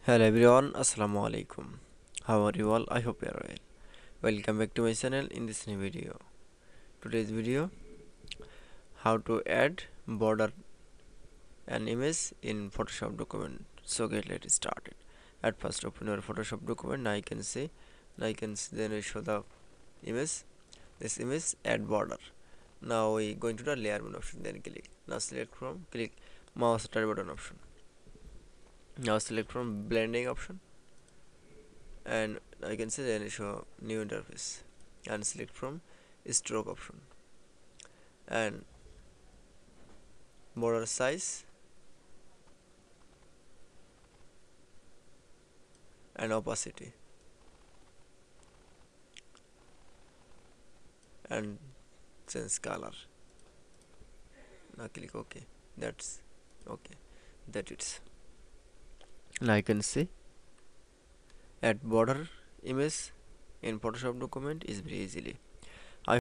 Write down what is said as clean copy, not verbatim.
Hello everyone, Assalamu alaikum. How are you all? I hope you are well. Welcome back to my channel in this new video. Today's video, how to add border and image in Photoshop document. So let's start it. At first open your Photoshop document. Now I can then I show the image. This image add border. Now we going to the layer menu option. Then click. Now select from click mouse right button option. Now select from blending option and I can say then show new interface and select from stroke option and border size and opacity and sense color. Now click OK. That's okay. That it's now I can see add border image in Photoshop document is very easily.